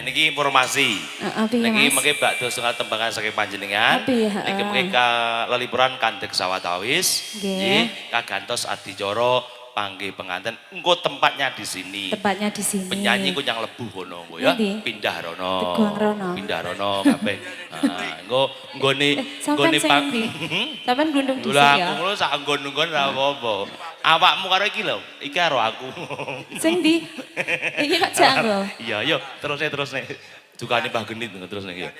Niki informasi. Niki mengke bakdo setengah tembangan saking panjenengan. Niki mengke lelipuran kandeg sawatawis. Nggih, kagantos Adijara panggih pengantin. Engko tempatnya di sini. Tempatnya di sini. Penyanyi ku nyang lebu kono engko ya. Pindah rono. Teguang rono. Pindah rono kabeh. Engko nggone Pak. Sampeyan glundung dhisik ya. Lah aku ngono sak nggon-nggon ra apa-apa. Awakmu karo iki lho, iki karo aku. Sing ndi? Iki kok jak lho. Iya, yo terus nih. Dukane Mbah Genit terus nih ya.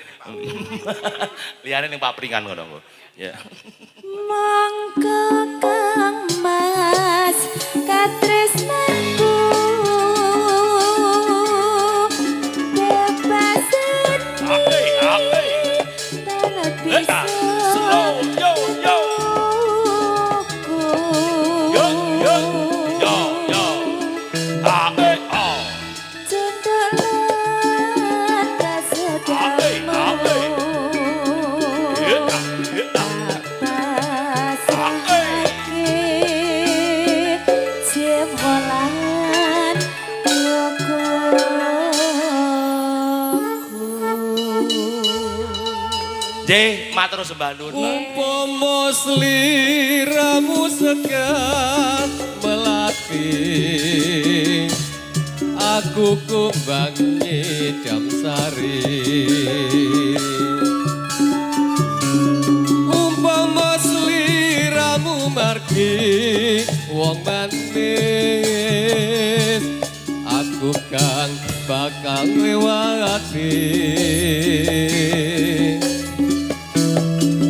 Liyane ning papringan ngono engko. Ya. Mangka Kang Mas katresnanku bebasan Slow yo yo. Yo yo yo yo. Nggih, matur sembah nuwun. Umpama sliramu sekat melati, aku kumbang nyidam sari. Umpama sliramu margi wong manis, aku kang bakal ngliwati.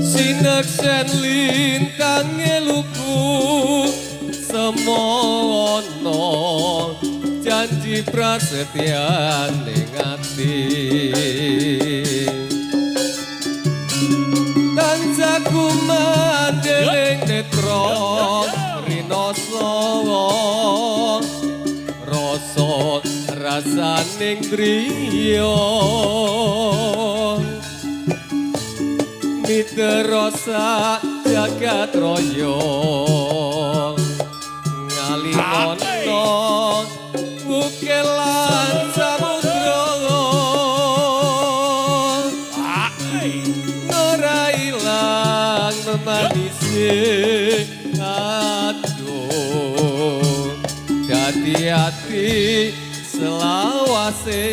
Sineksen lintang ngeluku semono janji prasetyan ning ati. Tanjaku mandeling netra rinoso rasa rasaning griya. Miterosa jagat raya ngalinono ukelan samudra ora ilang memanisi aduh dadi ati selawase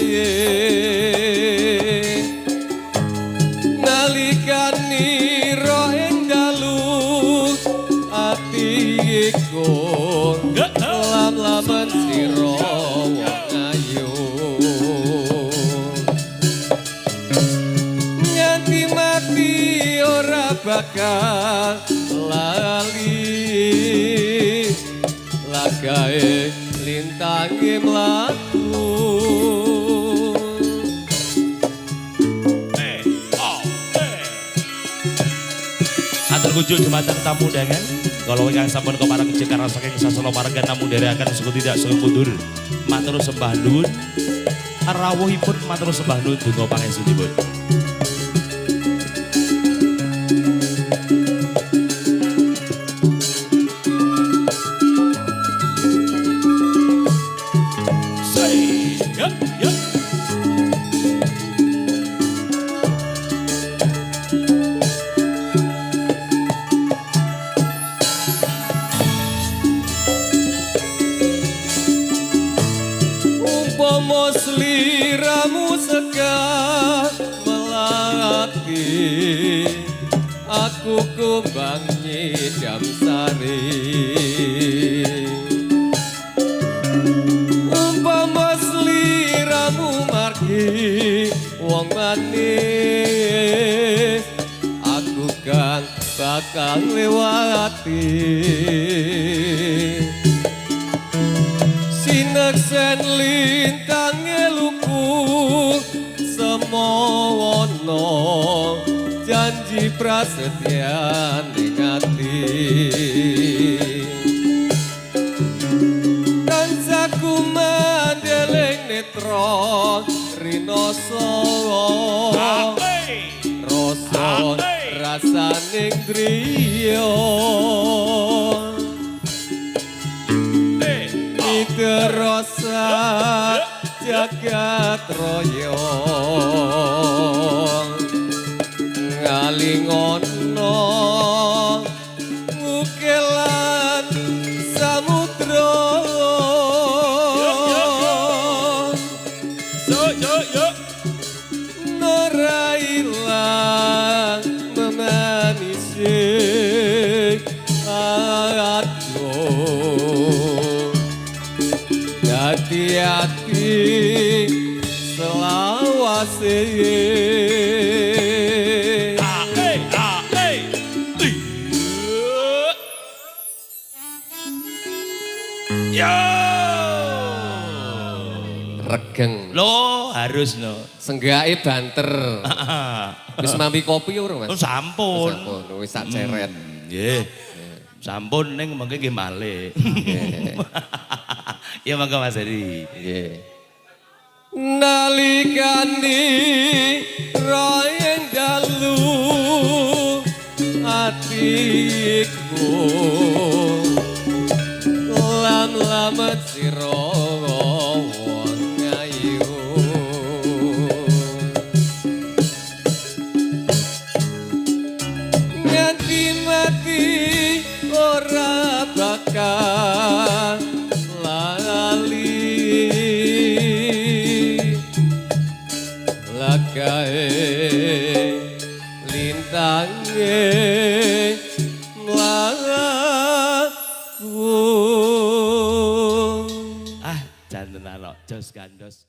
bakal lali lagae lintange mlaku atur kunjuk dumateng tamu undangan kalau ingkang sampun kepareng jekara saking sasana marga namu akan suku tidak suku mundur matur sembah nuwun rawuhipun matur sembah nuwun donga pangestunipun. Umpama sliramu seka melati aku kumbang nyidam sari umpama sliramu margi wong manis aku kan bakal lewati sineksen lintang eluku semowono janji prasetya ning ati kancaku mandeleng netra rinoso rasa rasaning driya terasa jagat raya ngalingono ngukelan samudra norailang memanisi hati-hati selawase Yo regeng lo harus no senggake banter wis mampi kopi ora Mas? Sampun Wis sak ceret nggih sampun ning mengke nggih malih ya mangga Mas Heri. Nalikani royeng dalu atiku lam-lamet sira wong ayu nganti mati ora bakal lagae lintange mlaku Janten ana jos gandos.